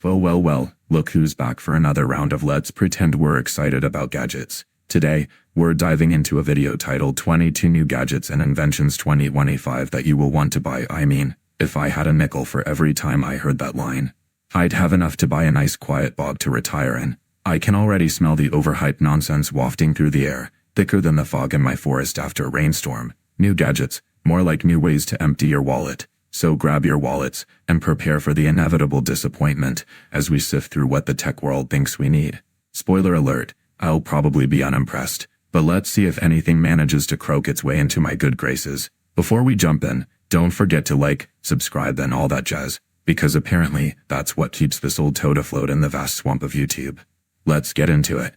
Well, look who's back for another round of Let's Pretend We're Excited About Gadgets. Today, we're diving into a video titled 22 New Gadgets and Inventions 2025 that you will want to buy. I mean, if I had a nickel for every time I heard that line, I'd have enough to buy a nice quiet bog to retire in. I can already smell the overhyped nonsense wafting through the air, thicker than the fog in my forest after a rainstorm. New gadgets, more like new ways to empty your wallet. So grab your wallets and prepare for the inevitable disappointment as we sift through what the tech world thinks we need. Spoiler alert, I'll probably be unimpressed, but let's see if anything manages to croak its way into my good graces. Before we jump in, don't forget to like, subscribe and all that jazz, because apparently that's what keeps this old toad afloat in the vast swamp of YouTube. Let's get into it.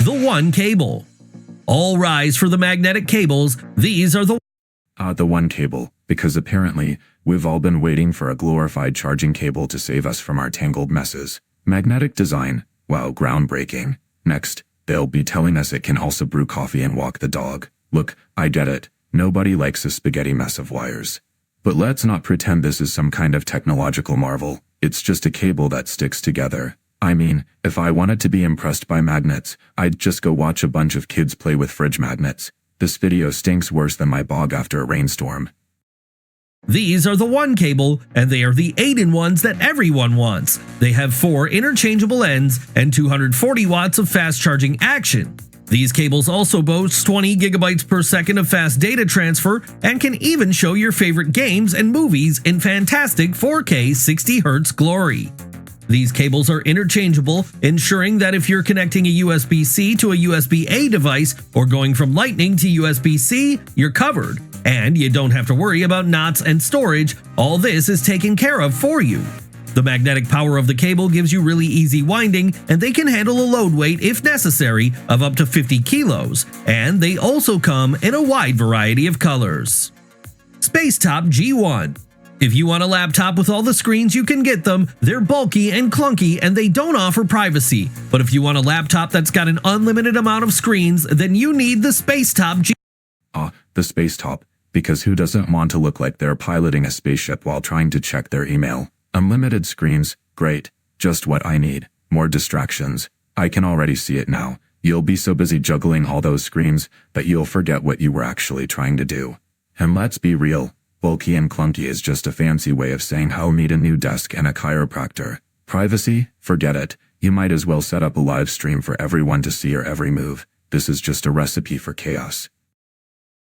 The one cable. All rise for the magnetic cables. These are the one cable, because apparently we've all been waiting for a glorified charging cable to save us from our tangled messes. Magnetic design, wow, groundbreaking. Next, they'll be telling us it can also brew coffee and walk the dog. Look, I get it. Nobody likes a spaghetti mess of wires. But let's not pretend this is some kind of technological marvel. It's just a cable that sticks together. I mean, if I wanted to be impressed by magnets, I'd just go watch a bunch of kids play with fridge magnets. This video stinks worse than my bog after a rainstorm. These are the one cable, and they are the 8-in-1s that everyone wants. They have 4 interchangeable ends and 240 watts of fast charging action. These cables also boast 20 gigabytes per second of fast data transfer and can even show your favorite games and movies in fantastic 4K 60Hz glory. These cables are interchangeable, ensuring that if you're connecting a USB-C to a USB-A device or going from Lightning to USB-C, you're covered. And you don't have to worry about knots and storage. All this is taken care of for you. The magnetic power of the cable gives you really easy winding, and they can handle a load weight, if necessary, of up to 50 kilos. And they also come in a wide variety of colors. Spacetop G1. If you want a laptop with all the screens, you can get them. They're bulky and clunky and they don't offer privacy. But if you want a laptop that's got an unlimited amount of screens, then you need the Spacetop G. The Spacetop, because who doesn't want to look like they're piloting a spaceship while trying to check their email? Unlimited screens, great, just what I need. More distractions. I can already see it now. You'll be so busy juggling all those screens that you'll forget what you were actually trying to do. And let's be real. Bulky and clunky is just a fancy way of saying how need a new desk and a chiropractor. Privacy? Forget it. You might as well set up a live stream for everyone to see your every move. This is just a recipe for chaos.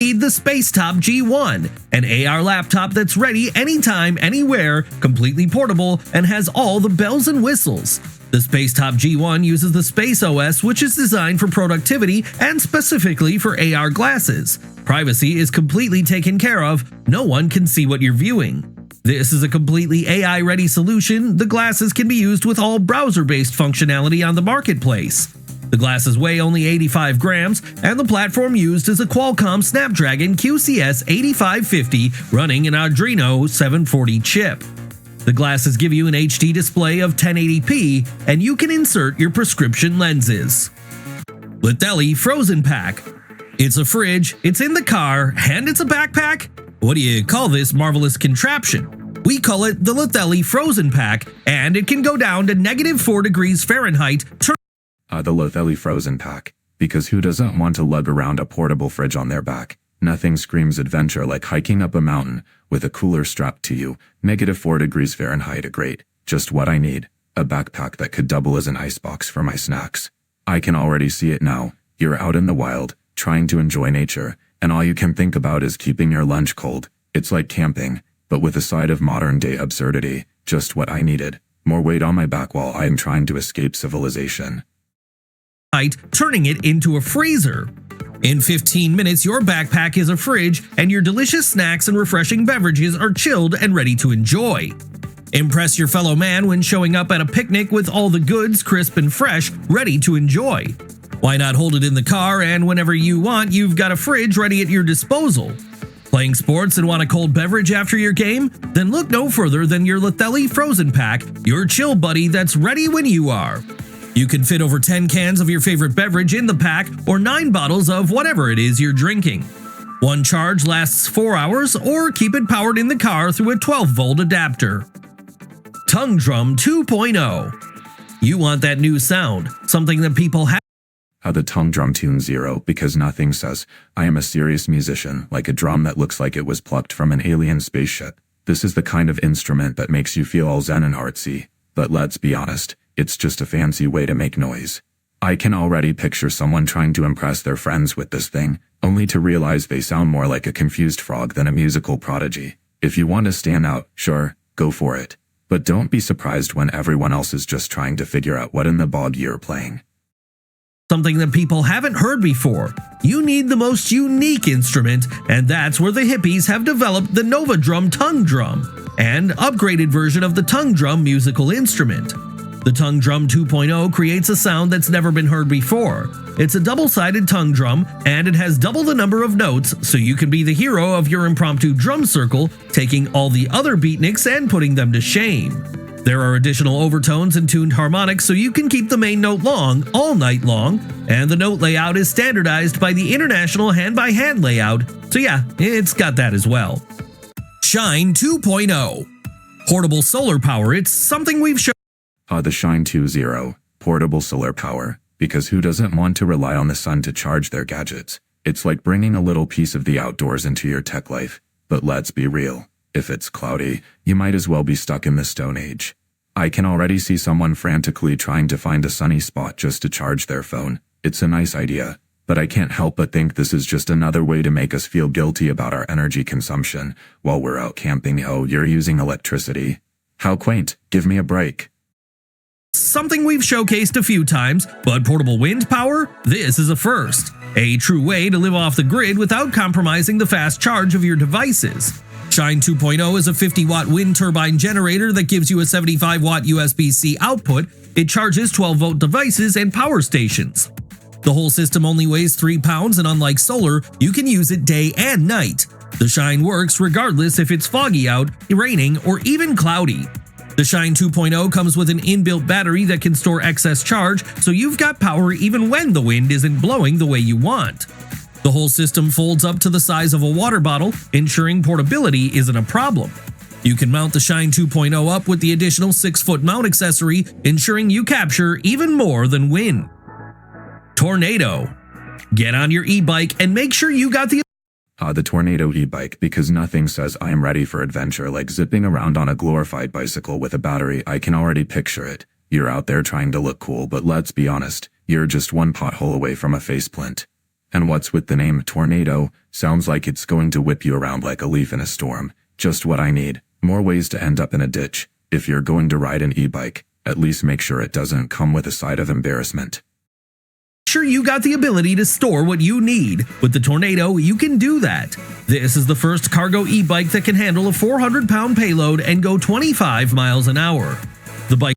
Need the Spacetop G1, an AR laptop that's ready anytime, anywhere, completely portable, and has all the bells and whistles. The Spacetop G1 uses the Space OS, which is designed for productivity and specifically for AR glasses. Privacy is completely taken care of. No one can see what you're viewing. This is a completely AI-ready solution. The glasses can be used with all browser-based functionality on the marketplace. The glasses weigh only 85 grams, and the platform used is a Qualcomm Snapdragon QCS 8550 running an Adreno 740 chip. The glasses give you an HD display of 1080p, and you can insert your prescription lenses. Toadally Frozen Pack. It's a fridge, it's in the car, and it's a backpack? What do you call this marvelous contraption? We call it the Toadally Frozen Pack, and it can go down to -4 degrees Fahrenheit. The Toadally Frozen Pack, because who doesn't want to lug around a portable fridge on their back? Nothing screams adventure like hiking up a mountain with a cooler strapped to you. -4 degrees Fahrenheit, great, just what I need. A backpack that could double as an icebox for my snacks. I can already see it now. You're out in the wild, trying to enjoy nature, and all you can think about is keeping your lunch cold. It's like camping, but with a side of modern-day absurdity. Just what I needed. More weight on my back while I am trying to escape civilization. Turning it into a freezer. In 15 minutes, your backpack is a fridge, and your delicious snacks and refreshing beverages are chilled and ready to enjoy. Impress your fellow man when showing up at a picnic with all the goods crisp and fresh, ready to enjoy. Why not hold it in the car, and whenever you want, you've got a fridge ready at your disposal. Playing sports and want a cold beverage after your game? Then look no further than your Lethelli Frozen Pack, your chill buddy that's ready when you are. You can fit over 10 cans of your favorite beverage in the pack or 9 bottles of whatever it is you're drinking. One charge lasts 4 hours, or keep it powered in the car through a 12-volt adapter. Tongue Drum 2.0. You want that new sound, something that people have. How the tongue drum tune 0 because nothing says, I am a serious musician, like a drum that looks like it was plucked from an alien spaceship. This is the kind of instrument that makes you feel all zen and artsy. But let's be honest, it's just a fancy way to make noise. I can already picture someone trying to impress their friends with this thing, only to realize they sound more like a confused frog than a musical prodigy. If you want to stand out, sure, go for it. But don't be surprised when everyone else is just trying to figure out what in the bog you're playing. Something that people haven't heard before. You need the most unique instrument, and that's where the hippies have developed the Nova Drum Tongue Drum, an upgraded version of the tongue drum musical instrument. The Tongue Drum 2.0 creates a sound that's never been heard before. It's a double-sided tongue drum, and it has double the number of notes, so you can be the hero of your impromptu drum circle, taking all the other beatniks and putting them to shame. There are additional overtones and tuned harmonics so you can keep the main note long all night long, and the note layout is standardized by the International Hand-by-Hand layout, so yeah, it's got that as well. Shine 2.0. Portable solar power, it's something we've shown. The Shine 2.0, portable solar power, because who doesn't want to rely on the sun to charge their gadgets? It's like bringing a little piece of the outdoors into your tech life, but let's be real. If it's cloudy, you might as well be stuck in the Stone Age. I can already see someone frantically trying to find a sunny spot just to charge their phone. It's a nice idea, but I can't help but think this is just another way to make us feel guilty about our energy consumption while we're out camping. Oh, you're using electricity. How quaint, give me a break. Something we've showcased a few times, but portable wind power? This is a first. A true way to live off the grid without compromising the fast charge of your devices. Shine 2.0 is a 50-watt wind turbine generator that gives you a 75-watt USB-C output. It charges 12-volt devices and power stations. The whole system only weighs 3 pounds, and unlike solar, you can use it day and night. The Shine works regardless if it's foggy out, raining, or even cloudy. The Shine 2.0 comes with an inbuilt battery that can store excess charge, so you've got power even when the wind isn't blowing the way you want. The whole system folds up to the size of a water bottle, ensuring portability isn't a problem. You can mount the Shine 2.0 up with the additional 6-foot mount accessory, ensuring you capture even more than wind. Tornado. Get on your e-bike and make sure you got the Tornado e-bike, because nothing says I am ready for adventure like zipping around on a glorified bicycle with a battery. I can already picture it. You're out there trying to look cool, but let's be honest, you're just one pothole away from a faceplant. And what's with the name Tornado? Sounds like it's going to whip you around like a leaf in a storm. Just what I need. More ways to end up in a ditch. If you're going to ride an e-bike, at least make sure it doesn't come with a side of embarrassment. Sure, you got the ability to store what you need. With the Tornado, you can do that. This is the first cargo e-bike that can handle a 400-pound payload and go 25 miles an hour. The bike.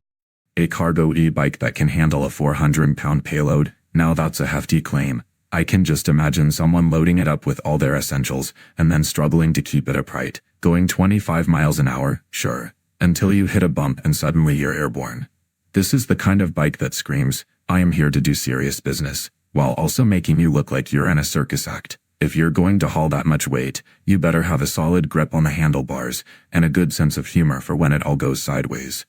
A cargo e-bike that can handle a 400-pound payload? Now that's a hefty claim. I can just imagine someone loading it up with all their essentials and then struggling to keep it upright, going 25 miles an hour, sure, until you hit a bump and suddenly you're airborne. This is the kind of bike that screams, I am here to do serious business, while also making you look like you're in a circus act. If you're going to haul that much weight, you better have a solid grip on the handlebars and a good sense of humor for when it all goes sideways.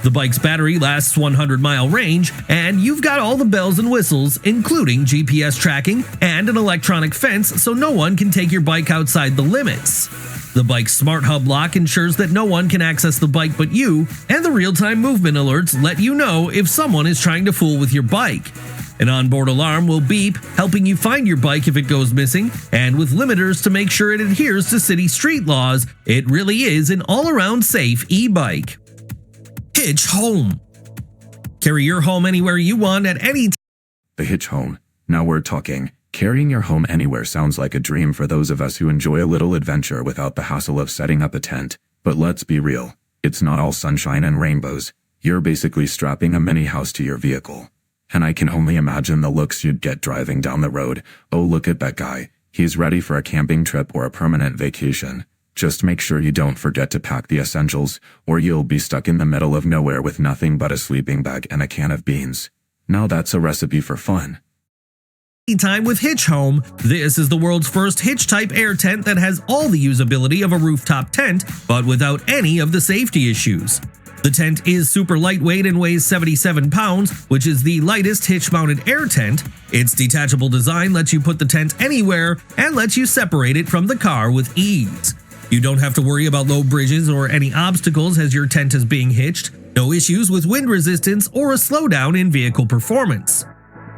The bike's battery lasts 100-mile range, and you've got all the bells and whistles, including GPS tracking and an electronic fence so no one can take your bike outside the limits. The bike's smart hub lock ensures that no one can access the bike but you, and the real-time movement alerts let you know if someone is trying to fool with your bike. An onboard alarm will beep, helping you find your bike if it goes missing, and with limiters to make sure it adheres to city street laws, it really is an all-around safe e-bike. Hitch Home. Carry your home anywhere you want at any time. The Hitch Home. Now we're talking. Carrying your home anywhere sounds like a dream for those of us who enjoy a little adventure without the hassle of setting up a tent. But let's be real. It's not all sunshine and rainbows. You're basically strapping a mini house to your vehicle. And I can only imagine the looks you'd get driving down the road. Oh, look at that guy. He's ready for a camping trip or a permanent vacation. Just make sure you don't forget to pack the essentials, or you'll be stuck in the middle of nowhere with nothing but a sleeping bag and a can of beans. Now that's a recipe for fun. Time with Hitch Home. This is the world's first hitch-type air tent that has all the usability of a rooftop tent, but without any of the safety issues. The tent is super lightweight and weighs 77 pounds, which is the lightest hitch-mounted air tent. Its detachable design lets you put the tent anywhere and lets you separate it from the car with ease. You don't have to worry about low bridges or any obstacles as your tent is being hitched, no issues with wind resistance or a slowdown in vehicle performance.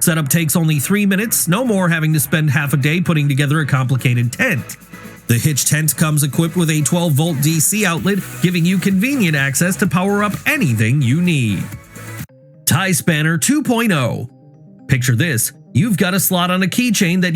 Setup takes only 3 minutes, no more having to spend half a day putting together a complicated tent. The hitch tent comes equipped with a 12-volt DC outlet, giving you convenient access to power up anything you need. Tie Spanner 2.0. Picture this, you've got a slot on a keychain that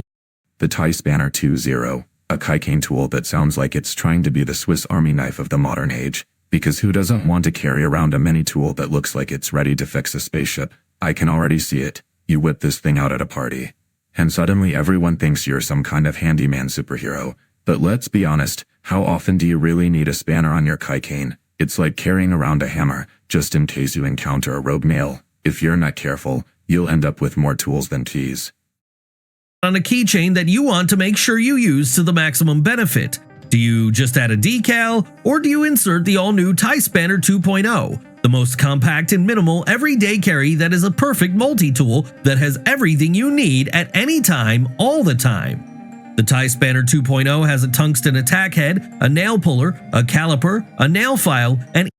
The Tie Spanner 2.0, a keychain tool that sounds like it's trying to be the Swiss Army knife of the modern age, because who doesn't want to carry around a mini tool that looks like it's ready to fix a spaceship? I can already see it. You whip this thing out at a party, and suddenly everyone thinks you're some kind of handyman superhero. But let's be honest, how often do you really need a spanner on your keychain? It's like carrying around a hammer, just in case you encounter a rogue nail. If you're not careful, you'll end up with more tools than keys. On a keychain that you want to make sure you use to the maximum benefit. Do you just add a decal, or do you insert the all-new Tie Spanner 2.0? The most compact and minimal everyday carry that is a perfect multi-tool that has everything you need at any time, all the time. The Tie Spanner 2.0 has a tungsten attack head, a nail puller, a caliper, a nail file, and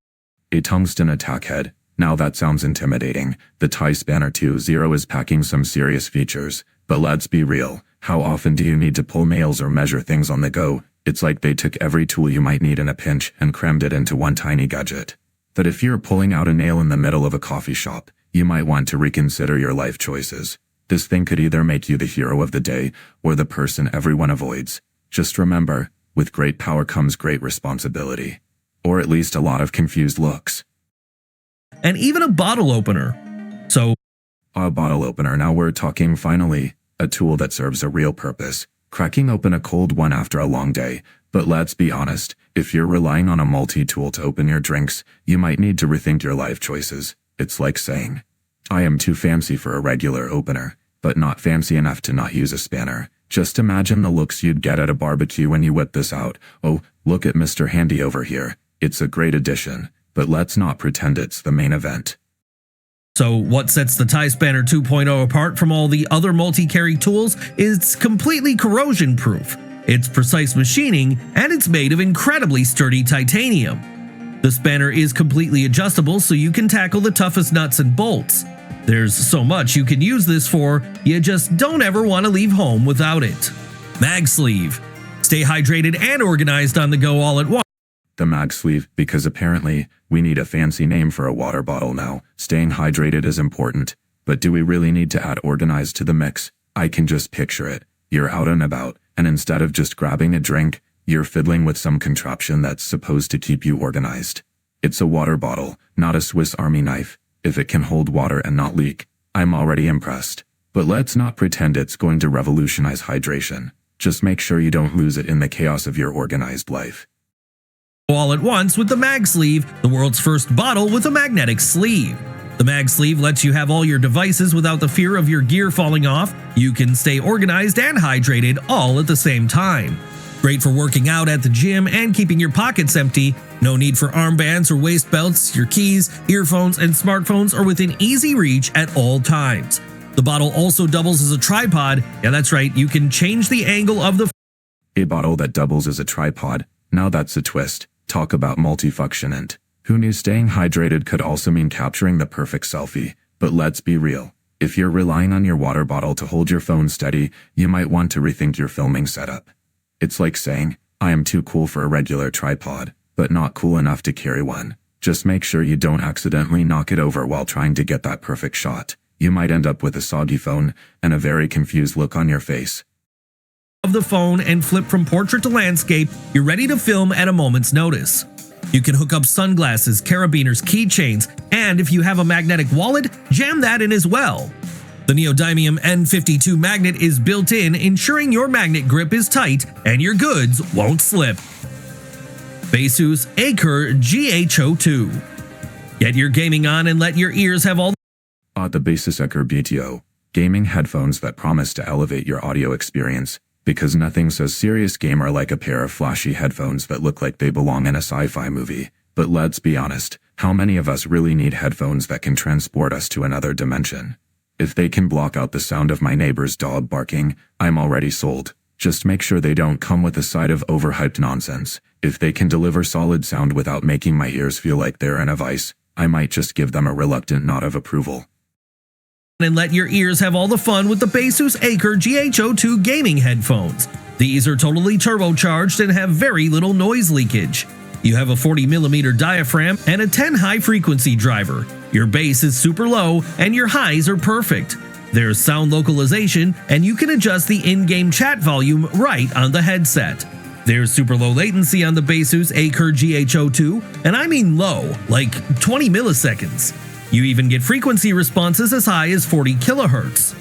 a tungsten attack head. Now that sounds intimidating. The Tie Spanner 2.0 is packing some serious features. But let's be real, how often do you need to pull nails or measure things on the go? It's like they took every tool you might need in a pinch and crammed it into one tiny gadget. That if you're pulling out a nail in the middle of a coffee shop, you might want to reconsider your life choices. This thing could either make you the hero of the day or the person everyone avoids. Just remember, with great power comes great responsibility. Or at least a lot of confused looks. and even a bottle opener. So, A bottle opener, now we're talking finally. A tool that serves a real purpose. Cracking open a cold one after a long day. But let's be honest, if you're relying on a multi-tool to open your drinks, you might need to rethink your life choices. It's like saying, I am too fancy for a regular opener, but not fancy enough to not use a spanner. Just imagine the looks you'd get at a barbecue when you whip this out. Oh, look at Mr. Handy over here. It's a great addition, but let's not pretend it's the main event. So what sets the Tie Spanner 2.0 apart from all the other multi-carry tools is it's completely corrosion-proof. It's precise machining, and it's made of incredibly sturdy titanium. The spanner is completely adjustable so you can tackle the toughest nuts and bolts. There's so much you can use this for, you just don't ever want to leave home without it. Mag sleeve. Stay hydrated and organized on the go all at once. The mag sleeve, because apparently, we need a fancy name for a water bottle now. Staying hydrated is important, but do we really need to add organized to the mix? I can just picture it. You're out and about, and instead of just grabbing a drink, you're fiddling with some contraption that's supposed to keep you organized. It's a water bottle, not a Swiss Army knife. If it can hold water and not leak, I'm already impressed. But let's not pretend it's going to revolutionize hydration. Just make sure you don't lose it in the chaos of your organized life. All at once with the mag sleeve, the world's first bottle with a magnetic sleeve. The mag sleeve lets you have all your devices without the fear of your gear falling off. You can stay organized and hydrated all at the same time. Great for working out at the gym and keeping your pockets empty. No need for armbands or waist belts. Your keys, earphones, and smartphones are within easy reach at all times. The bottle also doubles as a tripod. Yeah, that's right, you can change the angle of the A bottle that doubles as a tripod. Now that's a twist. Talk about multifunctionant. Who knew staying hydrated could also mean capturing the perfect selfie? But let's be real. If you're relying on your water bottle to hold your phone steady, you might want to rethink your filming setup. It's like saying, I am too cool for a regular tripod, but not cool enough to carry one. Just make sure you don't accidentally knock it over while trying to get that perfect shot. You might end up with a soggy phone and a very confused look on your face. Of the phone and flip from portrait to landscape, you're ready to film at a moment's notice. You can hook up sunglasses, carabiners, keychains, and if you have a magnetic wallet, jam that in as well. The neodymium N52 magnet is built in, ensuring your magnet grip is tight and your goods won't slip. Asus Acer GH02. Get your gaming on and let your ears have all the Asus Acer BTO gaming headphones that promise to elevate your audio experience, because nothing says serious gamer like a pair of flashy headphones that look like they belong in a sci-fi movie. But let's be honest, how many of us really need headphones that can transport us to another dimension? If they can block out the sound of my neighbor's dog barking, I'm already sold. Just make sure they don't come with a side of overhyped nonsense. If they can deliver solid sound without making my ears feel like they're in a vice, I might just give them a reluctant nod of approval. And let your ears have all the fun with the Asus Acer GH02 gaming headphones. These are totally turbocharged and have very little noise leakage. You have a 40mm diaphragm and a 10 high frequency driver. Your bass is super low and your highs are perfect. There's sound localization and you can adjust the in-game chat volume right on the headset. There's super low latency on the Asus Acer GH02, and I mean low, like 20 milliseconds. You even get frequency responses as high as 40 kHz.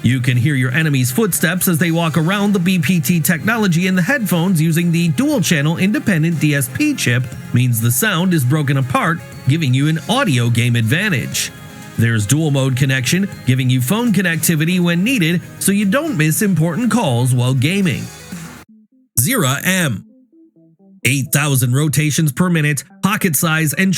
You can hear your enemy's footsteps as they walk around. The BPT technology in the headphones using the dual-channel independent DSP chip means the sound is broken apart, giving you an audio game advantage. There's dual mode connection, giving you phone connectivity when needed so you don't miss important calls while gaming. Zera M. 8,000 rotations per minute, pocket size and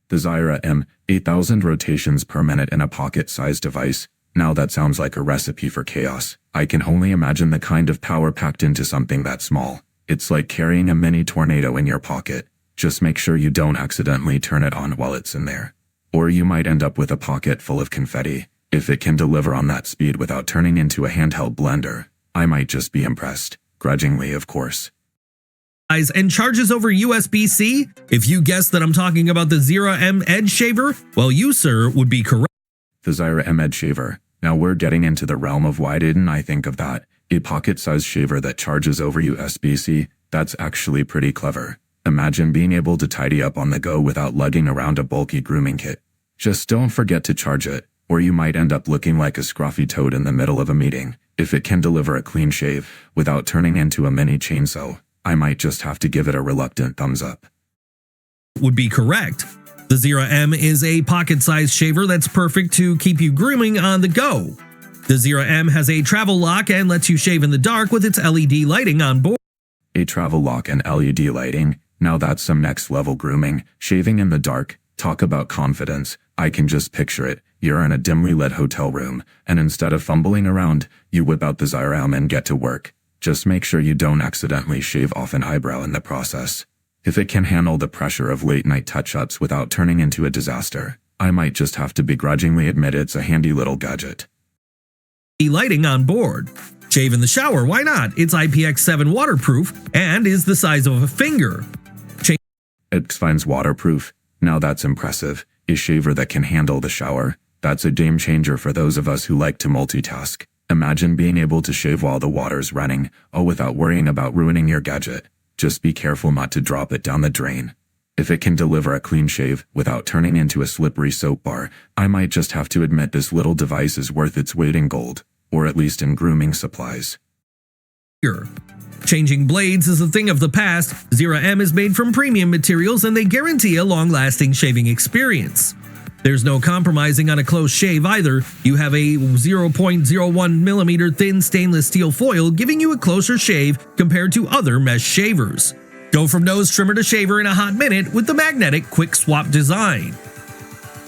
The Zera M, 8,000 rotations per minute in a pocket-sized device. Now that sounds like a recipe for chaos. I can only imagine the kind of power packed into something that small. It's like carrying a mini tornado in your pocket. Just make sure you don't accidentally turn it on while it's in there. Or you might end up with a pocket full of confetti. If it can deliver on that speed without turning into a handheld blender, I might just be impressed. Grudgingly, of course. And charges over USB-C? If you guessed that I'm talking about the Zera M Edge Shaver, well, you, sir, would be correct. The Zera M Edge Shaver. Now we're getting into the realm of why didn't I think of that? A pocket-sized shaver that charges over USB-C? That's actually pretty clever. Imagine being able to tidy up on the go without lugging around a bulky grooming kit. Just don't forget to charge it, or you might end up looking like a scruffy toad in the middle of a meeting. If it can deliver a clean shave without turning into a mini chainsaw, I might just have to give it a reluctant thumbs up. Would be correct. The Zera M is a pocket-sized shaver that's perfect to keep you grooming on the go. The Zera M has a travel lock and lets you shave in the dark with its LED lighting on board. A travel lock and LED lighting? Now that's some next-level grooming. Shaving in the dark? Talk about confidence. I can just picture it. You're in a dimly lit hotel room, and instead of fumbling around, you whip out the Zera M and get to work. Just make sure you don't accidentally shave off an eyebrow in the process. If it can handle the pressure of late-night touch-ups without turning into a disaster, I might just have to begrudgingly admit it's a handy little gadget. Lighting on board. Shave in the shower, why not? It's IPX7 waterproof and is the size of a finger. It's Fine's waterproof. Now that's impressive. A shaver that can handle the shower. That's a game changer for those of us who like to multitask. Imagine being able to shave while the water's running, all without worrying about ruining your gadget. Just be careful not to drop it down the drain. If it can deliver a clean shave without turning into a slippery soap bar, I might just have to admit this little device is worth its weight in gold, or at least in grooming supplies. Changing blades is a thing of the past. Zera M is made from premium materials and they guarantee a long-lasting shaving experience. There's no compromising on a close shave either. You have a 0.01mm thin stainless steel foil giving you a closer shave compared to other mesh shavers. Go from nose trimmer to shaver in a hot minute with the magnetic quick swap design.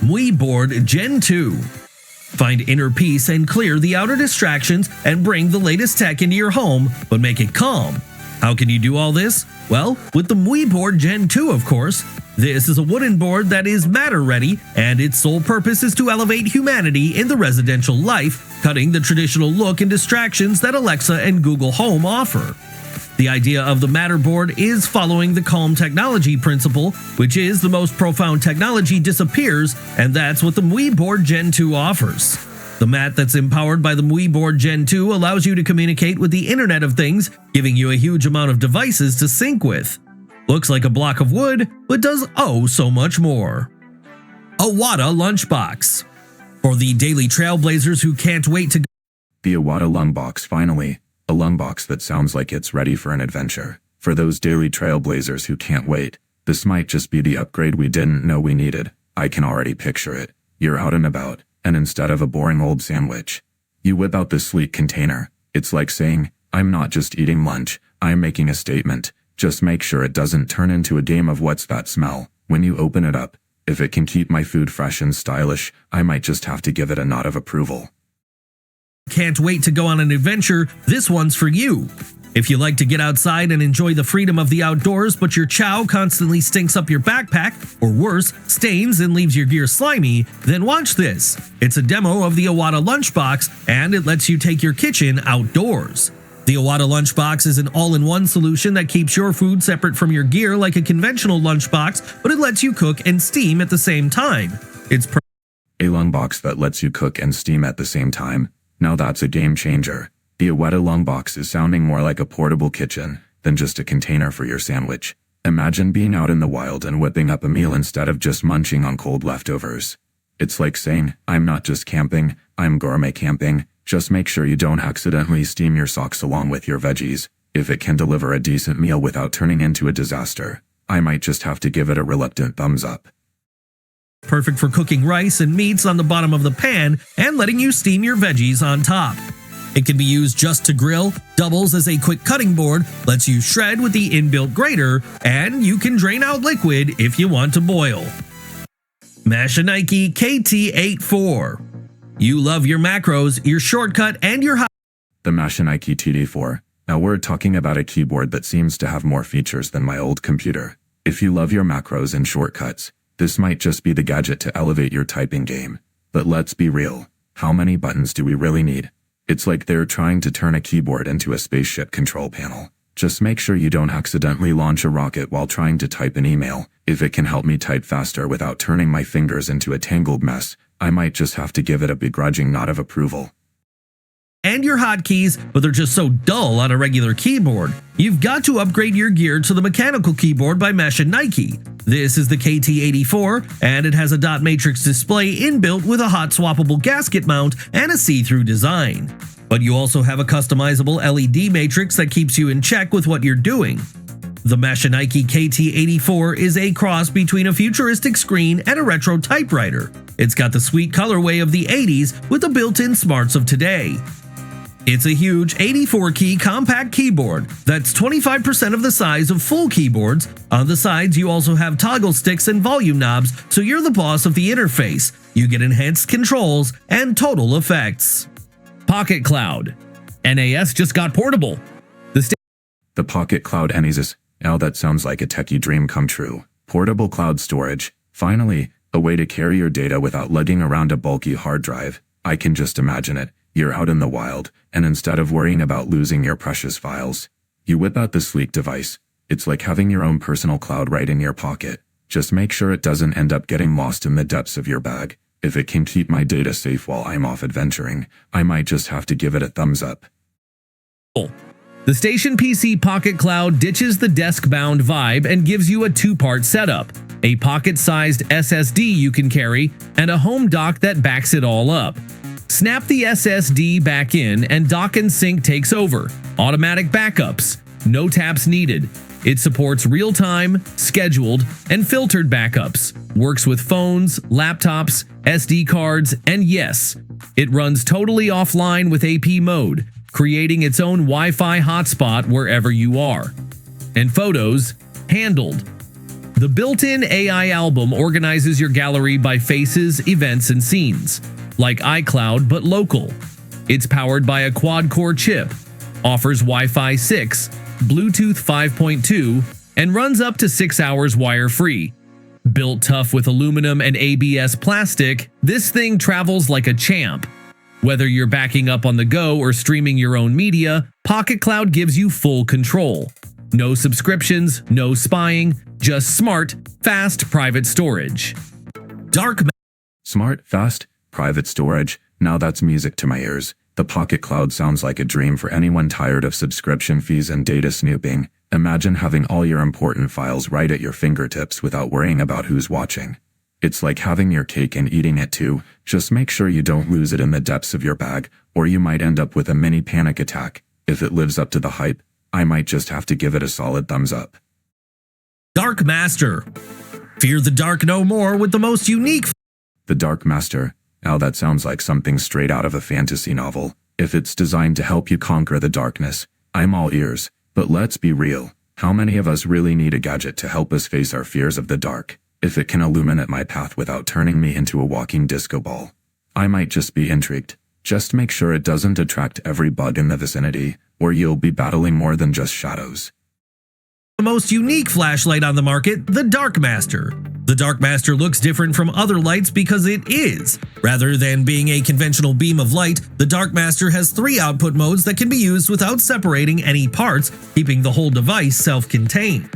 MUI Board Gen 2. Find inner peace and clear the outer distractions and bring the latest tech into your home, but make it calm. How can you do all this? Well, with the MUI Board Gen 2, of course. This is a wooden board that is matter ready, and its sole purpose is to elevate humanity in the residential life, cutting the traditional look and distractions that Alexa and Google Home offer. The idea of the Matter board is following the Calm technology principle, which is the most profound technology disappears, and that's what the MUI Board Gen 2 offers. The mat that's empowered by the MUI Board Gen 2 allows you to communicate with the Internet of Things, giving you a huge amount of devices to sync with. Looks like a block of wood, but does oh so much more. A Wada lunchbox. For the daily trailblazers who can't wait to The Iwata Lung Box, finally. A lung box that sounds like it's ready for an adventure. For those daily trailblazers who can't wait, this might just be the upgrade we didn't know we needed. I can already picture it. You're out and about, and instead of a boring old sandwich, you whip out this sleek container. It's like saying, I'm not just eating lunch, I'm making a statement. Just make sure it doesn't turn into a game of what's that smell. When you open it up, if it can keep my food fresh and stylish, I might just have to give it a nod of approval. Can't wait to go on an adventure, this one's for you. If you like to get outside and enjoy the freedom of the outdoors, but your chow constantly stinks up your backpack, or worse, stains and leaves your gear slimy, then watch this. It's a demo of the Iwata Lunchbox, and it lets you take your kitchen outdoors. The Iwata Lunchbox is an all-in-one solution that keeps your food separate from your gear like a conventional lunchbox, but it lets you cook and steam at the same time. It's A lung box that lets you cook and steam at the same time. Now that's a game changer. The Iwata Lung Box is sounding more like a portable kitchen than just a container for your sandwich. Imagine being out in the wild and whipping up a meal instead of just munching on cold leftovers. It's like saying, I'm not just camping, I'm gourmet camping. Just make sure you don't accidentally steam your socks along with your veggies. If it can deliver a decent meal without turning into a disaster, I might just have to give it a reluctant thumbs up. perfect for cooking rice and meats on the bottom of the pan and letting you steam your veggies on top. It can be used just to grill, doubles as a quick cutting board, lets you shred with the inbuilt grater, and you can drain out liquid if you want to boil. Mashinike KT84. You love your macros, your shortcut, and your The Mashinike TD4. Now we're talking about a keyboard that seems to have more features than my old computer. If you love your macros and shortcuts, this might just be the gadget to elevate your typing game. But let's be real, how many buttons do we really need? It's like they're trying to turn a keyboard into a spaceship control panel. Just make sure you don't accidentally launch a rocket while trying to type an email. If it can help me type faster without turning my fingers into a tangled mess, I might just have to give it a begrudging nod of approval. and your hotkeys, but they're just so dull on a regular keyboard. You've got to upgrade your gear to the mechanical keyboard by Mashinike. This is the KT84, and it has a dot matrix display inbuilt with a hot swappable gasket mount and a see-through design. But you also have a customizable LED matrix that keeps you in check with what you're doing. The Mashinike KT84 is a cross between a futuristic screen and a retro typewriter. It's got the sweet colorway of the 80s with the built-in smarts of today. It's a huge 84-key compact keyboard that's 25% of the size of full keyboards. On the sides, you also have toggle sticks and volume knobs, so you're the boss of the interface. You get enhanced controls and total effects. Pocket Cloud. NAS just got portable. The Pocket Cloud NAS. Now that sounds like a techie dream come true. Portable cloud storage. Finally, a way to carry your data without lugging around a bulky hard drive. I can just imagine it. You're out in the wild, and instead of worrying about losing your precious files, you whip out this sleek device. It's like having your own personal cloud right in your pocket. Just make sure it doesn't end up getting lost in the depths of your bag. If it can keep my data safe while I'm off adventuring, I might just have to give it a thumbs up. The Station PC Pocket Cloud ditches the desk-bound vibe and gives you a two-part setup, a pocket-sized SSD you can carry, and a home dock that backs it all up. Snap the SSD back in and Dock and Sync takes over. Automatic backups. No taps needed. It supports real-time, scheduled, and filtered backups. Works with phones, laptops, SD cards, and yes, it runs totally offline with AP mode, creating its own Wi-Fi hotspot wherever you are. And photos, handled. The built-in AI album organizes your gallery by faces, events, and scenes, like iCloud but local. It's powered by a quad-core chip, offers Wi-Fi 6, Bluetooth 5.2, and runs up to 6 hours wire-free. Built tough with aluminum and ABS plastic, this thing travels like a champ. Whether you're backing up on the go or streaming your own media, Pocket Cloud gives you full control. No subscriptions, no spying, just smart, fast private storage. Smart, fast, private storage. Now that's music to my ears. The Pocket Cloud sounds like a dream for anyone tired of subscription fees and data snooping. Imagine having all your important files right at your fingertips without worrying about who's watching. It's like having your cake and eating it too. Just make sure you don't lose it in the depths of your bag, or you might end up with a mini panic attack. If it lives up to the hype, I might just have to give it a solid thumbs up. Dark Master. Fear the dark no more with the most unique. The Dark Master. Now that sounds like something straight out of a fantasy novel. If it's designed to help you conquer the darkness, I'm all ears. But let's be real. How many of us really need a gadget to help us face our fears of the dark? If it can illuminate my path without turning me into a walking disco ball, I might just be intrigued. Just make sure it doesn't attract every bug in the vicinity, or you'll be battling more than just shadows. The most unique flashlight on the market, the Dark Master. The Dark Master looks different from other lights because it is. Rather than being a conventional beam of light, the Dark Master has 3 output modes that can be used without separating any parts, keeping the whole device self-contained.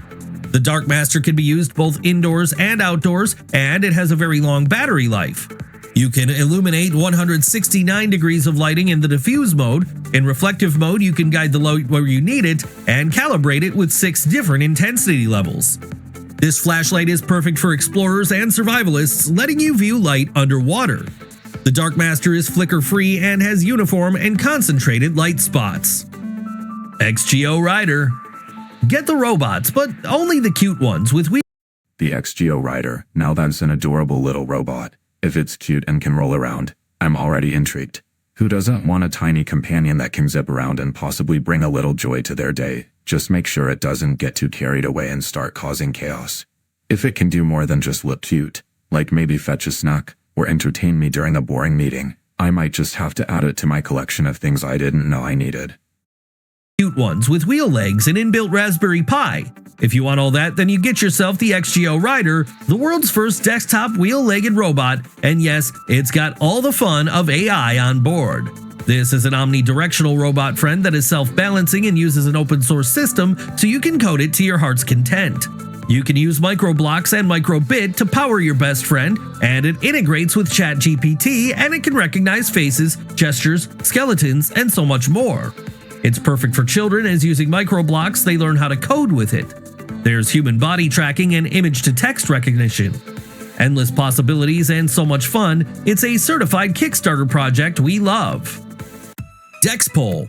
The Dark Master can be used both indoors and outdoors, and it has a very long battery life. You can illuminate 169 degrees of lighting in the diffuse mode. In reflective mode, you can guide the light where you need it and calibrate it with 6 different intensity levels. This flashlight is perfect for explorers and survivalists, letting you view light underwater. The Dark Master is flicker-free and has uniform and concentrated light spots. XGO Rider. Get the robots, but only the cute ones with wheels. The XGO Rider. Now that's an adorable little robot. If it's cute and can roll around, I'm already intrigued. Who doesn't want a tiny companion that can zip around and possibly bring a little joy to their day? Just make sure it doesn't get too carried away and start causing chaos. If it can do more than just look cute, like maybe fetch a snack or entertain me during a boring meeting, I might just have to add it to my collection of things I didn't know I needed. Cute ones with wheel legs and inbuilt Raspberry Pi. If you want all that, then you get yourself the XGO Rider, the world's first desktop wheel-legged robot, and yes, it's got all the fun of AI on board. This is an omnidirectional robot friend that is self-balancing and uses an open-source system, so you can code it to your heart's content. You can use microblocks and microbit to power your best friend, and it integrates with ChatGPT, and it can recognize faces, gestures, skeletons, and so much more. It's perfect for children, as using microblocks, they learn how to code with it. There's human body tracking and image-to-text recognition. Endless possibilities and so much fun, it's a certified Kickstarter project we love. Dexpol.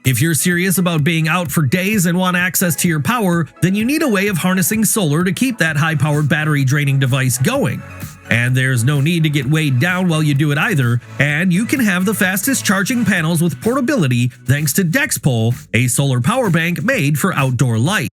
If you're serious about being out for days and want access to your power, then you need a way of harnessing solar to keep that high-powered battery-draining device going. And there's no need to get weighed down while you do it either, and you can have the fastest charging panels with portability thanks to Dexpol, a solar power bank made for outdoor light.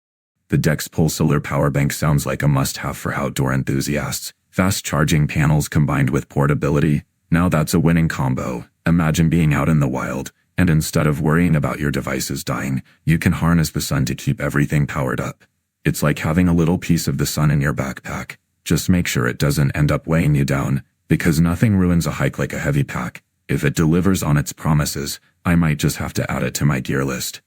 The Dexpol solar power bank sounds like a must-have for outdoor enthusiasts. Fast charging panels combined with portability. Now that's a winning combo. Imagine being out in the wild, and instead of worrying about your devices dying, you can harness the sun to keep everything powered up. It's like having a little piece of the sun in your backpack. Just make sure it doesn't end up weighing you down, because nothing ruins a hike like a heavy pack. If it delivers on its promises, I might just have to add it to my gear list.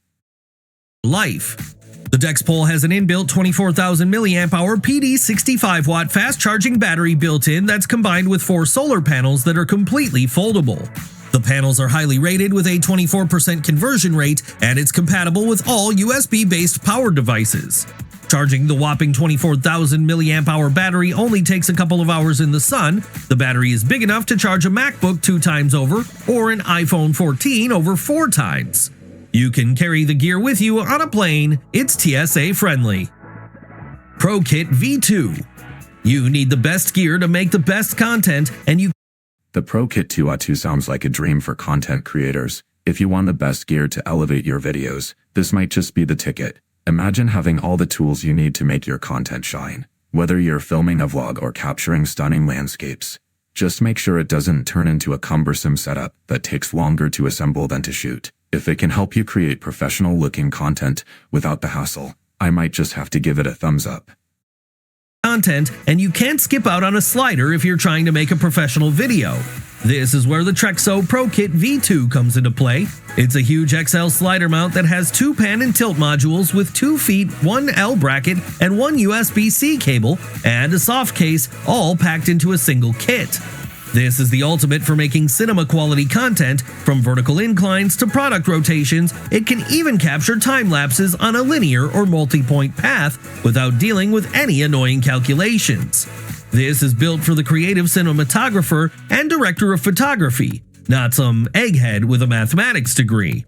Life. The Dexpol has an inbuilt 24,000 mAh PD 65-watt fast-charging battery built in that's combined with 4 solar panels that are completely foldable. The panels are highly rated with a 24% conversion rate, and it's compatible with all USB-based power devices. Charging the whopping 24,000 mAh battery only takes a couple of hours in the sun. The battery is big enough to charge a MacBook 2 times over, or an iPhone 14 over 4 times. You can carry the gear with you on a plane. It's TSA friendly. ProKit V2. You need the best gear to make the best content, and you. The ProKit 2 sounds like a dream for content creators. If you want the best gear to elevate your videos, this might just be the ticket. Imagine having all the tools you need to make your content shine. Whether you're filming a vlog or capturing stunning landscapes, just make sure it doesn't turn into a cumbersome setup that takes longer to assemble than to shoot. If it can help you create professional-looking content without the hassle, I might just have to give it a thumbs up. Content, and you can't skip out on a slider if you're trying to make a professional video. This is where the Trexo ProKit V2 comes into play. It's a huge XL slider mount that has 2 pan and tilt modules with 2 feet, 1 L bracket, and 1 USB-C cable, and a soft case, all packed into a single kit. This is the ultimate for making cinema-quality content, from vertical inclines to product rotations. It can even capture time lapses on a linear or multi-point path without dealing with any annoying calculations. This is built for the creative cinematographer and director of photography, not some egghead with a mathematics degree.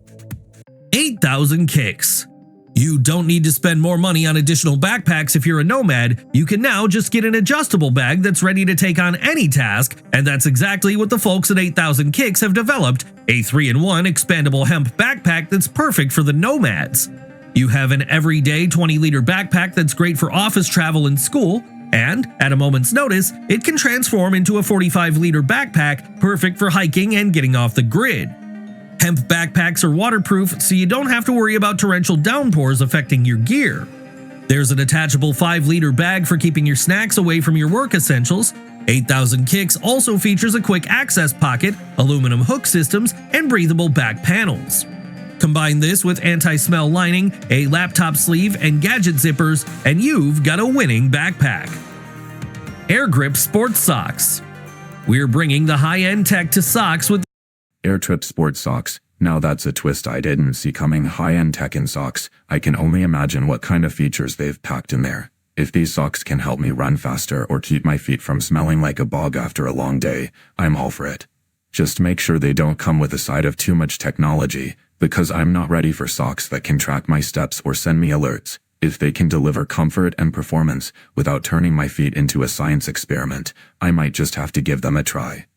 8,000 kicks. You don't need to spend more money on additional backpacks if you're a nomad. You can now just get an adjustable bag that's ready to take on any task, and that's exactly what the folks at 8,000 Kicks have developed, a 3-in-1 expandable hemp backpack that's perfect for the nomads. You have an everyday 20-liter backpack that's great for office travel and school, and at a moment's notice, it can transform into a 45-liter backpack perfect for hiking and getting off the grid. Hemp backpacks are waterproof, so you don't have to worry about torrential downpours affecting your gear. There's an attachable 5-liter bag for keeping your snacks away from your work essentials. 8,000 Kicks also features a quick access pocket, aluminum hook systems, and breathable back panels. Combine this with anti-smell lining, a laptop sleeve, and gadget zippers, and you've got a winning backpack. Air Grip Sports Socks. We're bringing the high-end tech to socks with Air Trip Sports Socks. Now that's a twist I didn't see coming. High-end tech in socks. I can only imagine what kind of features they've packed in there. If these socks can help me run faster or keep my feet from smelling like a bog after a long day, I'm all for it. Just make sure they don't come with a side of too much technology, because I'm not ready for socks that can track my steps or send me alerts. If they can deliver comfort and performance without turning my feet into a science experiment, I might just have to give them a try.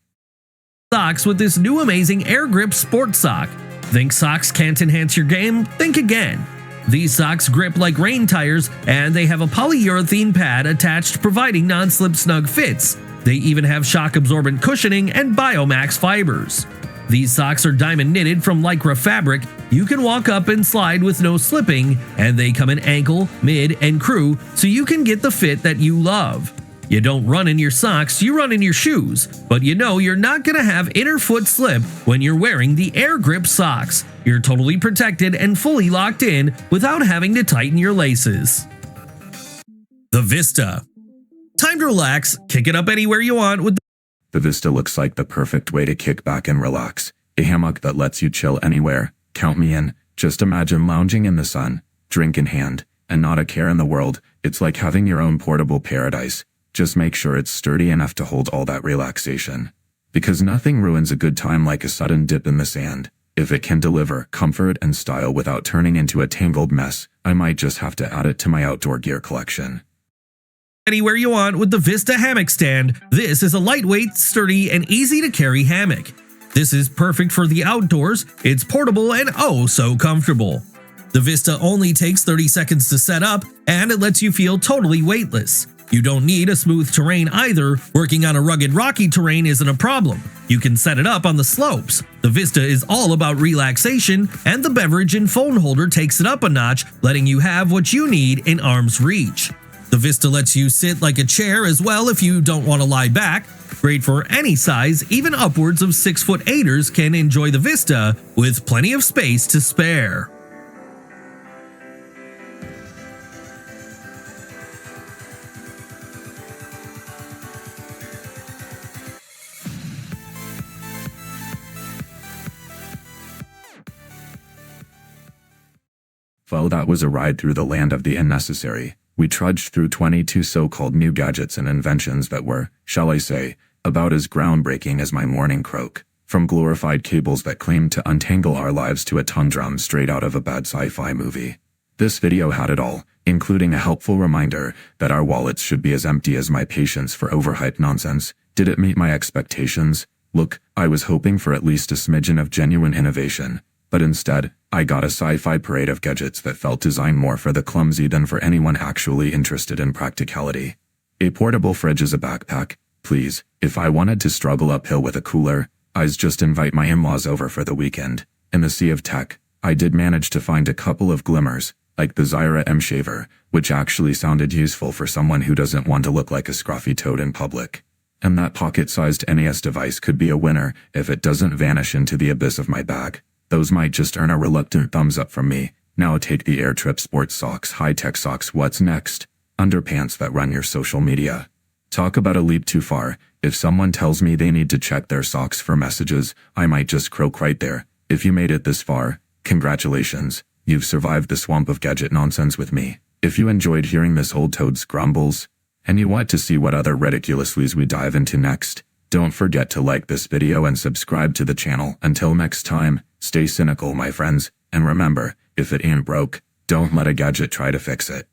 Socks with this new amazing Air Grip Sports Sock. Think socks can't enhance your game? Think again. These socks grip like rain tires, and they have a polyurethane pad attached, providing non-slip snug fits. They even have shock-absorbent cushioning and Biomax fibers. These socks are diamond knitted from Lycra fabric. You can walk up and slide with no slipping, and they come in ankle, mid, and crew, so you can get the fit that you love. You don't run in your socks, you run in your shoes, but you know you're not going to have inner foot slip when you're wearing the Air Grip socks. You're totally protected and fully locked in without having to tighten your laces. The Vista. Time to relax, kick it up anywhere you want with The Vista looks like the perfect way to kick back and relax. A hammock that lets you chill anywhere. Count me in. Just imagine lounging in the sun, drink in hand, and not a care in the world. It's like having your own portable paradise. Just make sure it's sturdy enough to hold all that relaxation. Because nothing ruins a good time like a sudden dip in the sand. If it can deliver comfort and style without turning into a tangled mess, I might just have to add it to my outdoor gear collection. anywhere you want with the Vista Hammock Stand. This is a lightweight, sturdy, and easy to carry hammock. This is perfect for the outdoors. It's portable and oh so comfortable. The Vista only takes 30 seconds to set up, and it lets you feel totally weightless. You don't need a smooth terrain either. Working on a rugged, rocky terrain isn't a problem. You can set it up on the slopes. The Vista is all about relaxation, and the beverage and phone holder takes it up a notch, letting you have what you need in arm's reach. The Vista lets you sit like a chair as well if you don't want to lie back. Great for any size, even upwards of 6'8"ers can enjoy the Vista with plenty of space to spare. Well, that was a ride through the land of the unnecessary. We trudged through 22 so-called new gadgets and inventions that were, shall I say, about as groundbreaking as my morning croak. From glorified cables that claimed to untangle our lives to a tongue drum straight out of a bad sci-fi movie. This video had it all, including a helpful reminder that our wallets should be as empty as my patience for overhyped nonsense. Did it meet my expectations? Look, I was hoping for at least a smidgen of genuine innovation. But instead, I got a sci-fi parade of gadgets that felt designed more for the clumsy than for anyone actually interested in practicality. A portable fridge is a backpack. Please, if I wanted to struggle uphill with a cooler, I'd just invite my in-laws over for the weekend. In the sea of tech, I did manage to find a couple of glimmers, like the Zyra M Shaver, which actually sounded useful for someone who doesn't want to look like a scruffy toad in public. And that pocket-sized NES device could be a winner if it doesn't vanish into the abyss of my bag. Those might just earn a reluctant thumbs up from me. Now take the Airtrip Sports Socks, high-tech socks. What's next? Underpants that run your social media. Talk about a leap too far. If someone tells me they need to check their socks for messages, I might just croak right there. If you made it this far, congratulations. You've survived the swamp of gadget nonsense with me. If you enjoyed hearing this old toad's grumbles, and you want to see what other ridiculousness we dive into next, don't forget to like this video and subscribe to the channel. Until next time, stay cynical, my friends, and remember, if it ain't broke, don't let a gadget try to fix it.